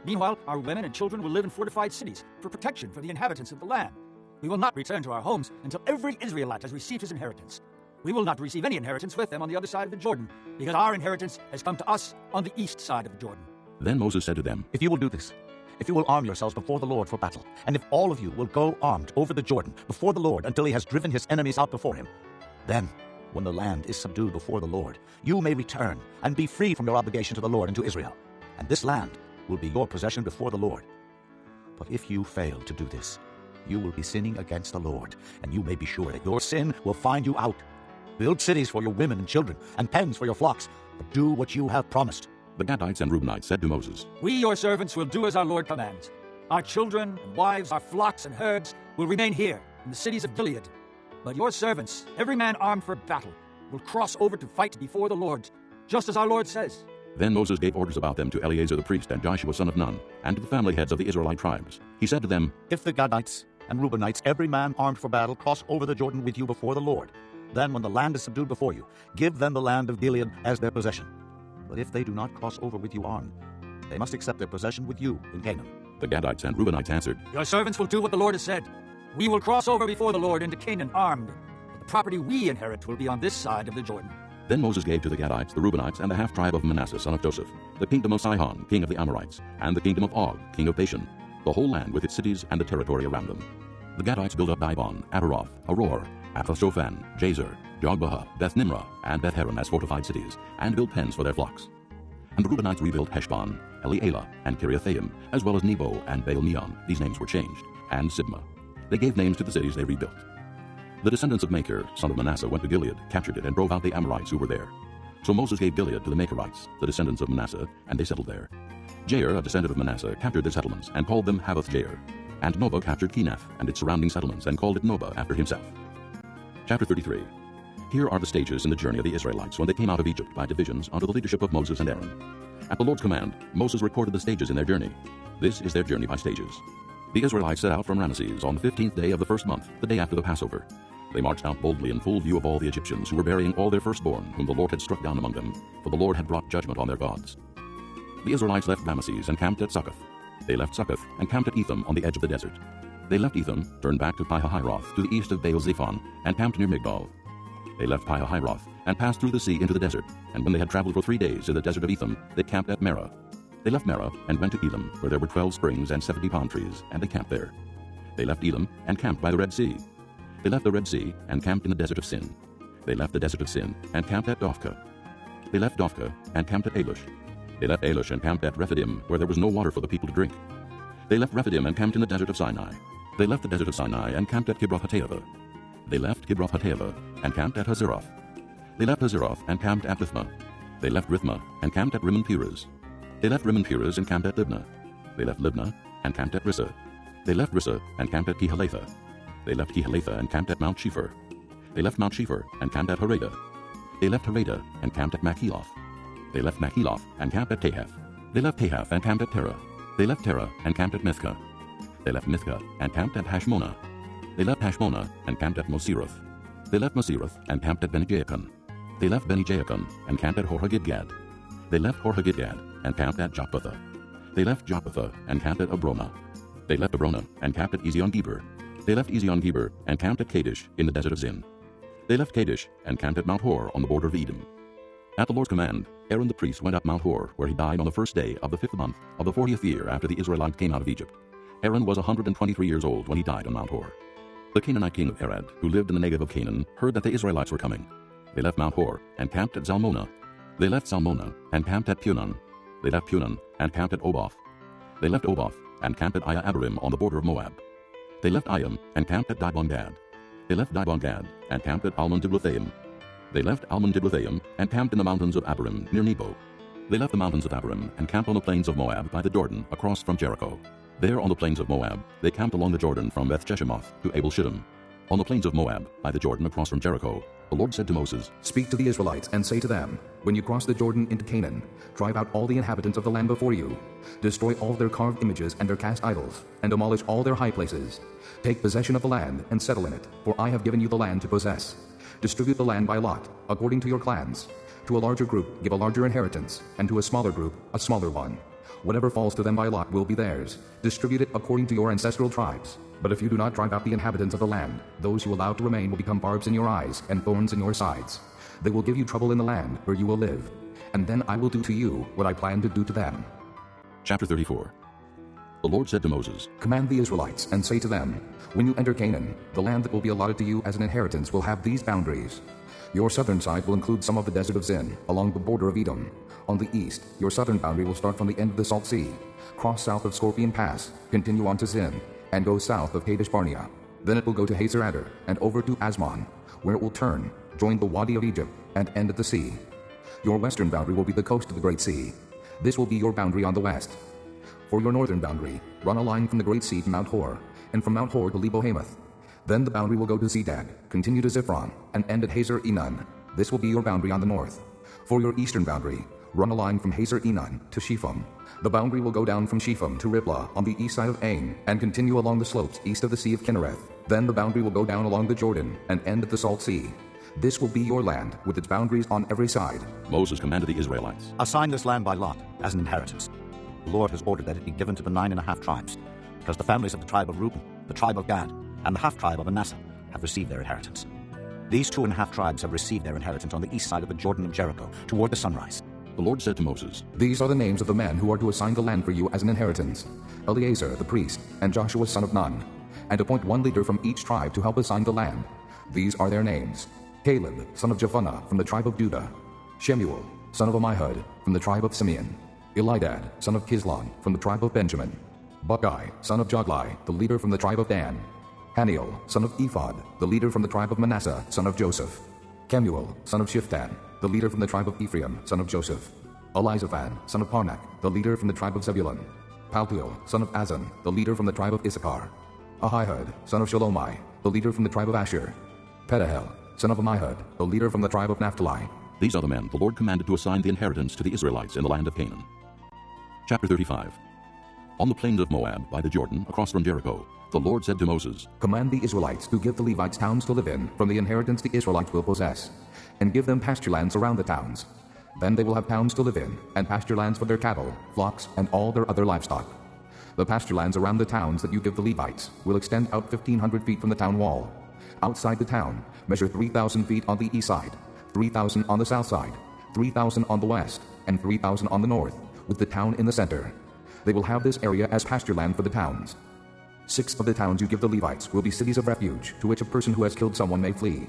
Speaker 11: Meanwhile, our women and children will live in fortified cities for protection for the inhabitants of the land. We will not return to our homes until every Israelite has received his inheritance. We will not receive any inheritance with them on the other side of the Jordan, because our inheritance has come to us on the east side of the Jordan.
Speaker 1: Then Moses said to them,
Speaker 7: If you will do this, if you will arm yourselves before the Lord for battle, and if all of you will go armed over the Jordan before the Lord until he has driven his enemies out before him, then, when the land is subdued before the Lord, you may return and be free from your obligation to the Lord and to Israel, and this land will be your possession before the Lord. But if you fail to do this, you will be sinning against the Lord, and you may be sure that your sin will find you out. Build cities for your women and children, and pens for your flocks, but do what you have promised.
Speaker 1: The Gadites and Reubenites said to Moses,
Speaker 11: We, your servants, will do as our Lord commands. Our children and wives, our flocks and herds will remain here, and the cities of Gilead. But your servants, every man armed for battle, will cross over to fight before the Lord, just as our Lord says."
Speaker 1: Then Moses gave orders about them to Eleazar the priest and Joshua son of Nun, and to the family heads of the Israelite tribes. He said to them,
Speaker 7: "If the Gadites and Reubenites, every man armed for battle, cross over the Jordan with you before the Lord, then when the land is subdued before you, give them the land of Gilead as their possession. But if they do not cross over with you armed, they must accept their possession with you in Canaan."
Speaker 1: The Gadites and Reubenites answered,
Speaker 11: "Your servants will do what the Lord has said. We will cross over before the Lord into Canaan armed. But the property we inherit will be on this side of the Jordan."
Speaker 1: Then Moses gave to the Gadites, the Reubenites, and the half-tribe of Manasseh son of Joseph, the kingdom of Sihon, king of the Amorites, and the kingdom of Og, king of Bashan, the whole land with its cities and the territory around them. The Gadites built up Dibon, Ataroth, Aror, Aphoshophan, Jazer, Jogbehah, Beth-Nimrah, and Beth-Haran as fortified cities, and built pens for their flocks. And the Reubenites rebuilt Heshbon, Elealeh, and Kiriathaim, as well as Nebo and Baal-Meon. These names were changed, and Sibmah. They gave names to the cities they rebuilt. The descendants of Machir, son of Manasseh, went to Gilead, captured it, and drove out the Amorites who were there. So Moses gave Gilead to the Machirites, the descendants of Manasseh, and they settled there. Jair, a descendant of Manasseh, captured their settlements, and called them Havoth-Jair. And Noba captured Kenath and its surrounding settlements, and called it Noba after himself. Chapter 33. Here are the stages in the journey of the Israelites when they came out of Egypt by divisions under the leadership of Moses and Aaron. At the Lord's command, Moses recorded the stages in their journey. This is their journey by stages. The Israelites set out from Ramesses on the 15th day of the first month, the day after the Passover. They marched out boldly in full view of all the Egyptians who were burying all their firstborn, whom the Lord had struck down among them, for the Lord had brought judgment on their gods. The Israelites left Ramesses and camped at Succoth. They left Succoth and camped at Etham on the edge of the desert. They left Etham, turned back to Pihahiroth to the east of Baal-Zephon, and camped near Migdol. They left Pihahiroth and passed through the sea into the desert, and when they had traveled for 3 days in the desert of Etham, they camped at Merah. They left Merah and went to Elim, where there were 12 springs and 70 palm trees, and they camped there. They left Elim and camped by the Red Sea. They left the Red Sea and camped in the desert of Sin. They left the desert of Sin and camped at Dophkah. They left Dophkah and camped at Alush. They left Alush and camped at Rephidim, where there was no water for the people to drink. They left Rephidim and camped in the desert of Sinai. They left the desert of Sinai and camped at Kibroth-Hattaavah. They left Kibroth-Hattaavah and camped at Hazeroth. They left Hazeroth and camped at Rithmah. They left Rithmah and camped at Rimmon-Perez. They left Rimmon-Perez and camped at Libnah. They left Libnah and camped at Rissah. They left Rissah and camped at Kehelatha. They left Kehelatha and camped at Mount Shepher. They left Mount Shepher and camped at Harada. They left Harada and camped at Machheloth. They left Machheloth and camped at Tahath. They left Tahath and camped at Terah. They left Terah and camped at Mithkah. They left Mithkah and camped at Hashmonah. They left Hashmonah and camped at Moseroth. They left Moseroth and camped at Beni-Jaakon. They left Beni-Jaakon and camped at Hor-Haggidgad. They left Hor-Haggidgad and camped at Jotbathah. They left Jotbathah and camped at Abrona. They left Abrona and camped at Ezion-Geber. They left Ezion-Geber and camped at Kadesh in the desert of Zin. They left Kadesh and camped at Mount Hor on the border of Edom. At the Lord's command, Aaron the priest went up Mount Hor, where he died on the first day of the 5th month of the 40th year after the Israelites came out of Egypt. Aaron was 123 years old when he died on Mount Hor. The Canaanite king of Arad, who lived in the Negev of Canaan, heard that the Israelites were coming. They left Mount Hor and camped at Zalmonah. They left Zalmonah and camped at Punon. They left Punon and camped at Oboth. They left Oboth and camped at Iya-Abarim on the border of Moab. They left Iyam and camped at Dibon-Gad. They left Dibon-Gad and camped at Almon-Diblathaim. They left Almon-Diblathaim and camped in the mountains of Abarim near Nebo. They left the mountains of Abarim and camped on the plains of Moab by the Jordan across from Jericho. There on the plains of Moab, they camped along the Jordan from Beth-Jeshimoth to Abel-Shittim. On the plains of Moab, by the Jordan across from Jericho, the Lord said to Moses,
Speaker 3: "Speak to the Israelites and say to them, when you cross the Jordan into Canaan, drive out all the inhabitants of the land before you. Destroy all their carved images and their cast idols, and demolish all their high places. Take possession of the land and settle in it, for I have given you the land to possess. Distribute the land by lot, according to your clans. To a larger group give a larger inheritance, and to a smaller group a smaller one. Whatever falls to them by lot will be theirs. Distribute it according to your ancestral tribes. But if you do not drive out the inhabitants of the land, those you allow to remain will become barbs in your eyes and thorns in your sides. They will give you trouble in the land where you will live. And then I will do to you what I plan to do to them."
Speaker 1: Chapter 34. The Lord said to Moses,
Speaker 3: "Command the Israelites and say to them, when you enter Canaan, the land that will be allotted to you as an inheritance will have these boundaries. Your southern side will include some of the desert of Zin, along the border of Edom. On the east, your southern boundary will start from the end of the Salt Sea, cross south of Scorpion Pass, continue on to Zin, and go south of Kadesh Barnea. Then it will go to Hazer Adar and over to Asmon, where it will turn, join the Wadi of Egypt, and end at the sea. Your western boundary will be the coast of the Great Sea. This will be your boundary on the west. For your northern boundary, run a line from the Great Sea to Mount Hor, and from Mount Hor to Lebo-Hamath. Then the boundary will go to Zedad, continue to Ziphron, and end at Hazer Enon. This will be your boundary on the north. For your eastern boundary, run a line from Hazer Enon to Shepham. The boundary will go down from Shepham to Riblah on the east side of Ain, and continue along the slopes east of the Sea of Kinnereth. Then the boundary will go down along the Jordan, and end at the Salt Sea. This will be your land, with its boundaries on every side.
Speaker 1: Moses commanded the Israelites,
Speaker 7: Assign this land by lot, as an inheritance. The Lord has ordered that it be given to the 9.5 tribes, because the families of the tribe of Reuben, the tribe of Gad, and the half-tribe of Manasseh have received their inheritance. These 2.5 tribes have received their inheritance on the east side of the Jordan of Jericho, toward the sunrise.
Speaker 1: The Lord said to Moses,
Speaker 3: These are the names of the men who are to assign the land for you as an inheritance: Eleazar the priest, and Joshua son of Nun. And appoint one leader from each tribe to help assign the land. These are their names: Caleb, son of Jephunneh, from the tribe of Judah; Shemuel, son of Ammihud, from the tribe of Simeon; Elidad, son of Kislon, from the tribe of Benjamin; Buckai, son of Joglai, the leader from the tribe of Dan; Haniel, son of Ephod, the leader from the tribe of Manasseh, son of Joseph; Kemuel, son of Shiftan, the leader from the tribe of Ephraim, son of Joseph; Elizaphan, son of Parnak, the leader from the tribe of Zebulun; Paltiel, son of Azan, the leader from the tribe of Issachar; Ahihud, son of Shalomai, the leader from the tribe of Asher; Pedahel, son of Ammihud, the leader from the tribe of Naphtali.
Speaker 1: These are the men the Lord commanded to assign the inheritance to the Israelites in the land of Canaan. Chapter 35. On the plains of Moab, by the Jordan, across from Jericho, the Lord said to Moses,
Speaker 3: Command the Israelites to give the Levites towns to live in from the inheritance the Israelites will possess, and give them pasture lands around the towns. Then they will have towns to live in, and pasture lands for their cattle, flocks, and all their other livestock. The pasture lands around the towns that you give the Levites will extend out 1,500 feet from the town wall. Outside the town, measure 3,000 feet on the east side, 3,000 on the south side, 3,000 on the west, and 3,000 on the north, with the town in the center. They will have this area as pasture land for the towns. 6 of the towns you give the Levites will be cities of refuge, to which a person who has killed someone may flee.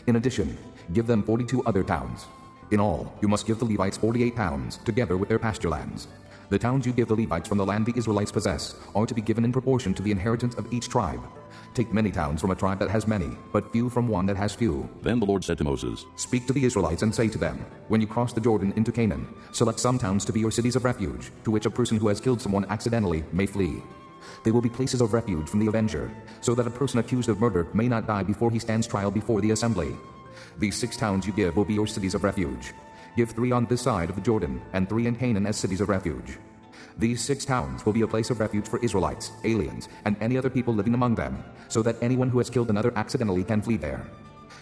Speaker 3: In addition, give them 42 other towns. In all, you must give the Levites 48 towns, together with their pasture lands. The towns you give the Levites from the land the Israelites possess are to be given in proportion to the inheritance of each tribe. Take many towns from a tribe that has many, but few from one that has few.
Speaker 1: Then the Lord said to Moses,
Speaker 3: Speak to the Israelites and say to them, When you cross the Jordan into Canaan, select some towns to be your cities of refuge, to which a person who has killed someone accidentally may flee. They will be places of refuge from the avenger, so that a person accused of murder may not die before he stands trial before the assembly. These 6 towns you give will be your cities of refuge. Give 3 on this side of the Jordan, and 3 in Canaan as cities of refuge. These 6 towns will be a place of refuge for Israelites, aliens, and any other people living among them, so that anyone who has killed another accidentally can flee there.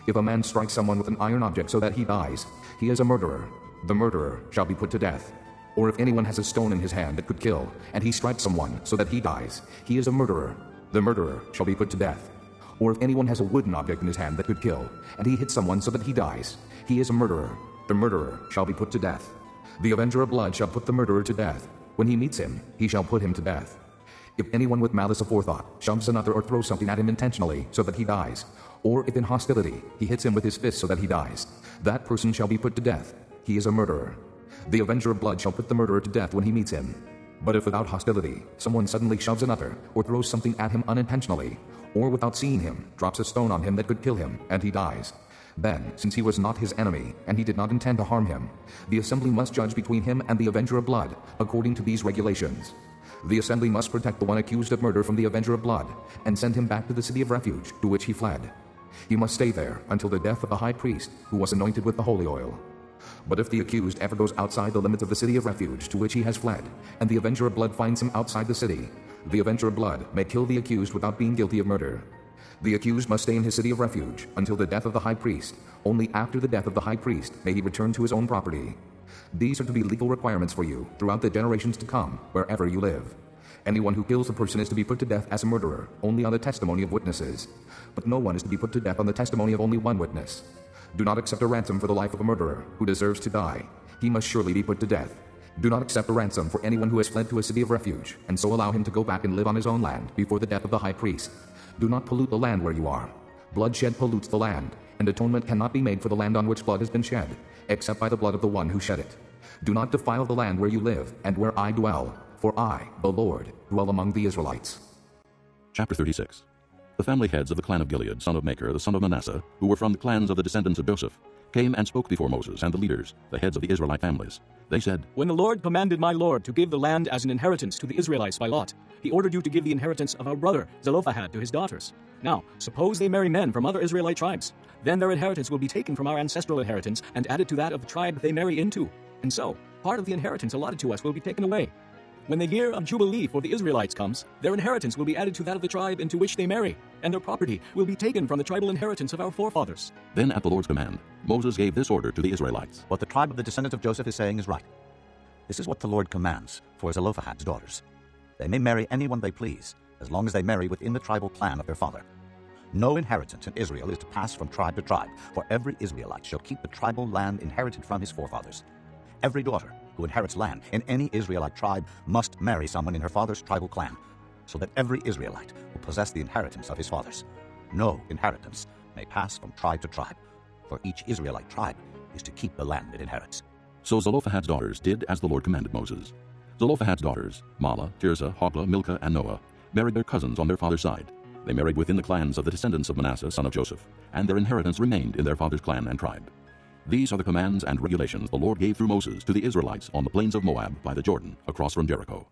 Speaker 3: If a man strikes someone with an iron object so that he dies, he is a murderer. The murderer shall be put to death. Or if anyone has a stone in his hand that could kill, and he strikes someone so that he dies, he is a murderer. The murderer shall be put to death. Or if anyone has a wooden object in his hand that could kill, and he hits someone so that he dies, he is a murderer. The murderer shall be put to death. The avenger of blood shall put the murderer to death. When he meets him, he shall put him to death. If anyone with malice aforethought shoves another or throws something at him intentionally so that he dies, or if in hostility he hits him with his fist so that he dies, that person shall be put to death. He is a murderer. The avenger of blood shall put the murderer to death when he meets him. But if without hostility someone suddenly shoves another, or throws something at him unintentionally, or without seeing him drops a stone on him that could kill him, and he dies, then, since he was not his enemy, and he did not intend to harm him, the assembly must judge between him and the avenger of blood, according to these regulations. The assembly must protect the one accused of murder from the avenger of blood, and send him back to the city of refuge to which he fled. He must stay there until the death of the high priest, who was anointed with the holy oil. But if the accused ever goes outside the limits of the city of refuge to which he has fled, and the avenger of blood finds him outside the city, the avenger of blood may kill the accused without being guilty of murder. The accused must stay in his city of refuge until the death of the high priest. Only after the death of the high priest may he return to his own property. These are to be legal requirements for you throughout the generations to come, wherever you live. Anyone who kills a person is to be put to death as a murderer, only on the testimony of witnesses. But no one is to be put to death on the testimony of only one witness. Do not accept a ransom for the life of a murderer who deserves to die. He must surely be put to death. Do not accept a ransom for anyone who has fled to a city of refuge, and so allow him to go back and live on his own land before the death of the high priest. Do not pollute the land where you are. Bloodshed pollutes the land, and atonement cannot be made for the land on which blood has been shed, except by the blood of the one who shed it. Do not defile the land where you live, and where I dwell, for I, the Lord, dwell among the Israelites.
Speaker 1: Chapter 36. The family heads of the clan of Gilead, son of Machir, the son of Manasseh, who were from the clans of the descendants of Joseph, came and spoke before Moses and the leaders, the heads of the Israelite families. They said,
Speaker 12: When the Lord commanded my Lord to give the land as an inheritance to the Israelites by lot, he ordered you to give the inheritance of our brother Zelophehad to his daughters. Now, suppose they marry men from other Israelite tribes. Then their inheritance will be taken from our ancestral inheritance and added to that of the tribe they marry into. And so, part of the inheritance allotted to us will be taken away. When the year of Jubilee for the Israelites comes, their inheritance will be added to that of the tribe into which they marry, and their property will be taken from the tribal inheritance of our forefathers.
Speaker 1: Then at the Lord's command, Moses gave this order to the Israelites.
Speaker 7: What the tribe of the descendants of Joseph is saying is right. This is what the Lord commands for Zelophehad's daughters. They may marry anyone they please, as long as they marry within the tribal clan of their father. No inheritance in Israel is to pass from tribe to tribe, for every Israelite shall keep the tribal land inherited from his forefathers. Every daughter who inherits land in any Israelite tribe must marry someone in her father's tribal clan, so that every Israelite will possess the inheritance of his fathers. No inheritance may pass from tribe to tribe, for each Israelite tribe is to keep the land it inherits.
Speaker 1: So Zelophehad's daughters did as the Lord commanded Moses. Zelophehad's daughters, Mahlah, Tirzah, Hoglah, Milcah, and Noah, married their cousins on their father's side. They married within the clans of the descendants of Manasseh, son of Joseph, and their inheritance remained in their father's clan and tribe. These are the commands and regulations the Lord gave through Moses to the Israelites on the plains of Moab by the Jordan, across from Jericho.